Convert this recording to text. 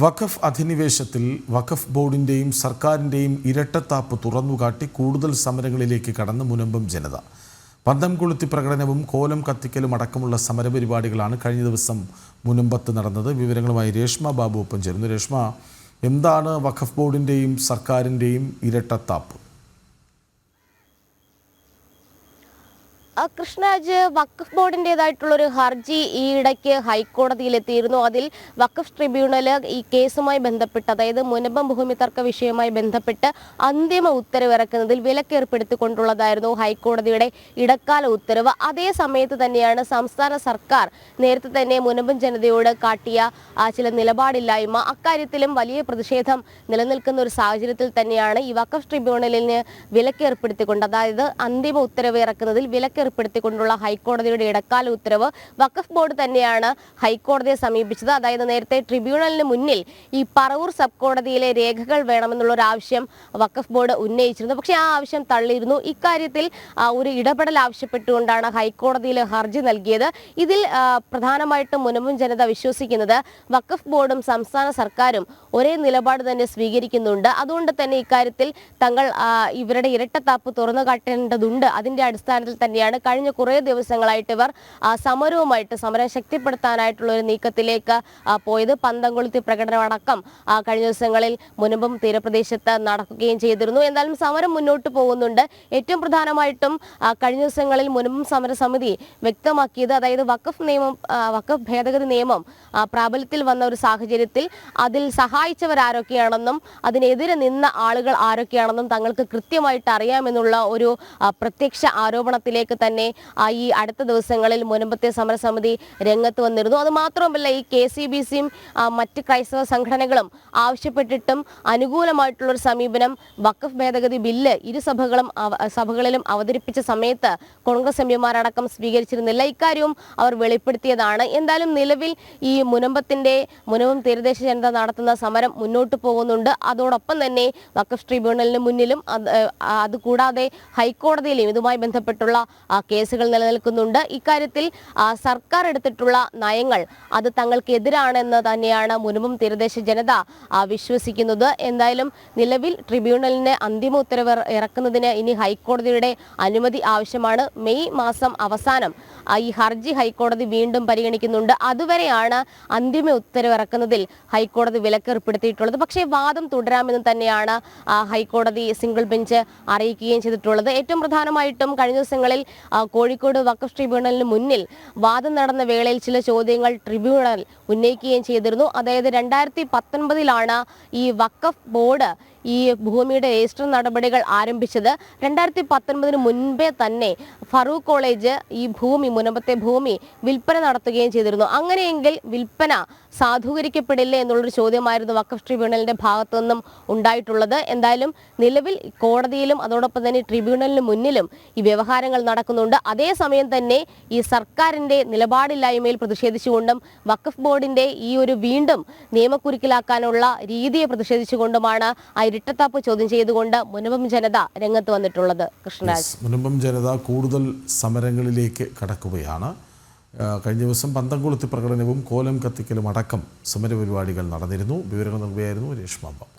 വഖഫ് അധിനിവേശത്തിൽ വഖഫ് ബോർഡിന്റെയും സർക്കാരിന്റെയും ഇരട്ടത്താപ്പ് തുറന്നുകാട്ടി കൂടുതൽ സമരങ്ങളിലേക്ക് കടന്ന് മുനമ്പം ജനത. പന്തം കൊളുത്തി പ്രകടനവും കോലം കത്തിക്കലും അടക്കമുള്ള സമരപരിപാടികളാണ് കഴിഞ്ഞ ദിവസം മുനമ്പത്ത് നടന്നത്. വിവരങ്ങളുമായി രേഷ്മ ബാബു ഒപ്പം ചേരുന്നു. രേഷ്മ, എന്താണ് വഖഫ് ബോർഡിന്റെയും സർക്കാരിന്റെയും ഇരട്ടത്താപ്പ്? കൃഷ്ണരാജ്, വഖഫ് ബോർഡിൻ്റെതായിട്ടുള്ളൊരു ഹർജി ഈയിടയ്ക്ക് ഹൈക്കോടതിയിലെത്തിയിരുന്നു. അതിൽ വഖഫ് ട്രിബ്യൂണൽ ഈ കേസുമായി ബന്ധപ്പെട്ട്, അതായത് മുനമ്പം ഭൂമി തർക്ക വിഷയവുമായി ബന്ധപ്പെട്ട് അന്തിമ ഉത്തരവ് ഇറക്കുന്നതിൽ വിലക്കേർപ്പെടുത്തിക്കൊണ്ടുള്ളതായിരുന്നു ഹൈക്കോടതിയുടെ ഇടക്കാല ഉത്തരവ്. അതേ സമയത്ത് തന്നെയാണ് സംസ്ഥാന സർക്കാർ നേരത്തെ തന്നെ മുനമ്പം ജനതയോട് കാട്ടിയ ചില നിലപാടില്ലായ്മ, അക്കാര്യത്തിലും വലിയ പ്രതിഷേധം നിലനിൽക്കുന്ന ഒരു സാഹചര്യത്തിൽ തന്നെയാണ് ഈ വഖഫ് ട്രിബ്യൂണലിന് വിലക്കേർപ്പെടുത്തിക്കൊണ്ട്, അതായത് അന്തിമ ഉത്തരവ് ഇറക്കുന്നതിൽ പ്പെടുത്തിക്കൊണ്ടുള്ള ഹൈക്കോടതിയുടെ ഇടക്കാല ഉത്തരവ്. വഖഫ് ബോർഡ് തന്നെയാണ് ഹൈക്കോടതിയെ സമീപിച്ചത്. അതായത് നേരത്തെ ട്രിബ്യൂണലിന് മുന്നിൽ ഈ പറവൂർ സബ് കോടതിയിലെ രേഖകൾ വേണമെന്നുള്ള ഒരു ആവശ്യം വഖഫ് ബോർഡ് ഉന്നയിച്ചിരുന്നു. പക്ഷേ ആ ആവശ്യം തള്ളിയിരുന്നു. ഇക്കാര്യത്തിൽ ഒരു ഇടപെടൽ ആവശ്യപ്പെട്ടുകൊണ്ടാണ് ഹൈക്കോടതിയിൽ ഹർജി നൽകിയത്. ഇതിൽ പ്രധാനമായിട്ടും മുനമ്പം ജനത വിശ്വസിക്കുന്നത് വഖഫ് ബോർഡും സംസ്ഥാന സർക്കാരും ഒരേ നിലപാട് തന്നെ സ്വീകരിക്കുന്നുണ്ട്. അതുകൊണ്ട് തന്നെ ഇക്കാര്യത്തിൽ തങ്ങൾ ഇവരുടെ ഇരട്ടത്താപ്പ് തുറന്നു കാട്ടേണ്ടതുണ്ട്. അതിന്റെ അടിസ്ഥാനത്തിൽ തന്നെയാണ് കഴിഞ്ഞ കുറേ ദിവസങ്ങളായിട്ട് ഇവർ സമരം ശക്തിപ്പെടുത്താനായിട്ടുള്ള ഒരു നീക്കത്തിലേക്ക് പോയത്. പന്തം കൊളുത്തി പ്രകടനം അടക്കം കഴിഞ്ഞ ദിവസങ്ങളിൽ മുനമ്പം തീരപ്രദേശത്ത് നടക്കുകയും ചെയ്തിരുന്നു. എന്തായാലും സമരം മുന്നോട്ട് പോകുന്നുണ്ട്. ഏറ്റവും പ്രധാനമായിട്ടും കഴിഞ്ഞ ദിവസങ്ങളിൽ മുനമ്പം സമരസമിതി വ്യക്തമാക്കിയത്, അതായത് വഖഫ് ഭേദഗതി നിയമം പ്രാബല്യത്തിൽ വന്ന ഒരു സാഹചര്യത്തിൽ അതിൽ സഹായിച്ചവർ ആരൊക്കെയാണെന്നും അതിനെതിരെ നിന്ന ആളുകൾ ആരൊക്കെയാണെന്നും തങ്ങൾക്ക് കൃത്യമായിട്ട് അറിയാമെന്നുള്ള ഒരു പ്രത്യക്ഷ ആരോപണത്തിലേക്ക് തന്നെ ഈ അടുത്ത ദിവസങ്ങളിൽ മുനമ്പത്തെ സമരസമിതി രംഗത്ത് വന്നിരുന്നു. അത് മാത്രമല്ല, ഈ KCBCയും മറ്റ് ക്രൈസ്തവ സംഘടനകളും ആവശ്യപ്പെട്ടിട്ടും അനുകൂലമായിട്ടുള്ളൊരു സമീപനം വഖഫ് ഭേദഗതി ബില്ല് ഇരു സഭകളിലും അവതരിപ്പിച്ച സമയത്ത് കോൺഗ്രസ് എംപിമാരടക്കം സ്വീകരിച്ചിരുന്നില്ല. ഇക്കാര്യവും അവർ വെളിപ്പെടുത്തിയതാണ്. എന്തായാലും നിലവിൽ ഈ മുനമ്പം തീരദേശ ജനത നടത്തുന്ന സമരം മുന്നോട്ട് പോകുന്നുണ്ട്. അതോടൊപ്പം തന്നെ വഖഫ് ട്രിബ്യൂണലിന് മുന്നിലും അതുകൂടാതെ ഹൈക്കോടതിയിലും ഇതുമായി ബന്ധപ്പെട്ടുള്ള കേസുകൾ നിലനിൽക്കുന്നുണ്ട്. ഇക്കാര്യത്തിൽ സർക്കാർ എടുത്തിട്ടുള്ള നയങ്ങൾ അത് തങ്ങൾക്ക് എതിരാണെന്ന് തന്നെയാണ് മുനമ്പം തീരദേശ ജനത വിശ്വസിക്കുന്നത്. എന്തായാലും നിലവിൽ ട്രിബ്യൂണലിന് അന്തിമ ഉത്തരവ് ഇറക്കുന്നതിന് ഇനി ഹൈക്കോടതിയുടെ അനുമതി ആവശ്യമാണ്. മെയ് മാസം അവസാനം ഈ ഹർജി ഹൈക്കോടതി വീണ്ടും പരിഗണിക്കുന്നുണ്ട്. അതുവരെയാണ് അന്തിമ ഉത്തരവ് ഇറക്കുന്നതിൽ ഹൈക്കോടതി വിലക്കേർപ്പെടുത്തിയിട്ടുള്ളത്. പക്ഷേ വാദം തുടരാമെന്ന് തന്നെയാണ് ഹൈക്കോടതി സിംഗിൾ ബെഞ്ച് അറിയിക്കുകയും ചെയ്തിട്ടുള്ളത്. ഏറ്റവും പ്രധാനമായിട്ടും കഴിഞ്ഞ ദിവസങ്ങളിൽ കോഴിക്കോട് വഖഫ് ട്രിബ്യൂണലിന് മുന്നിൽ വാദം നടന്ന വേളയിൽ ചില ചോദ്യങ്ങൾ ട്രിബ്യൂണൽ ഉന്നയിക്കുകയും ചെയ്തിരുന്നു. അതായത് 2019 ഈ വഖഫ് ബോർഡ് ഈ ഭൂമിയുടെ രജിസ്റ്റർ നടപടികൾ ആരംഭിച്ചത്. 2019 മുൻപേ തന്നെ ഫറൂഖ് കോളേജ് ഈ മുനമ്പത്തെ ഭൂമി വിൽപ്പന നടത്തുകയും ചെയ്തിരുന്നു. അങ്ങനെയെങ്കിൽ വിൽപ്പന സാധൂകരിക്കപ്പെടില്ല എന്നുള്ളൊരു ചോദ്യമായിരുന്നു വഖഫ് ട്രിബ്യൂണലിന്റെ ഭാഗത്തു നിന്നും ഉണ്ടായിട്ടുള്ളത്. എന്തായാലും നിലവിൽ കോടതിയിലും അതോടൊപ്പം തന്നെ ട്രിബ്യൂണലിന് മുന്നിലും ഈ വ്യവഹാരങ്ങൾ നടക്കുന്നുണ്ട്. അതേസമയം തന്നെ ഈ സർക്കാരിന്റെ നിലപാടില്ലായ്മയിൽ പ്രതിഷേധിച്ചുകൊണ്ടും വഖഫ് ബോർഡിന്റെ ഈ ഒരു വീണ്ടും നിയമക്കുരുക്കിലാക്കാനുള്ള രീതിയെ പ്രതിഷേധിച്ചുകൊണ്ടുമാണ് ഇരട്ടത്താപ്പ് ചോദ്യം ചെയ്തുകൊണ്ട് മുനമ്പം ജനത രംഗത്ത് വന്നിട്ടുള്ളത്. കൃഷ്ണരാജ്, മുനമ്പം ജനത കൂടുതൽ സമരങ്ങളിലേക്ക് കടക്കുകയാണ്. കഴിഞ്ഞ ദിവസം പന്തം കൊളുത്തി പ്രകടനവും കോലം കത്തിക്കലും അടക്കം സമരപരിപാടികൾ നടന്നിരുന്നു. വിവരങ്ങൾ നൽകുകയായിരുന്നു രേഷ്മ ബാബു.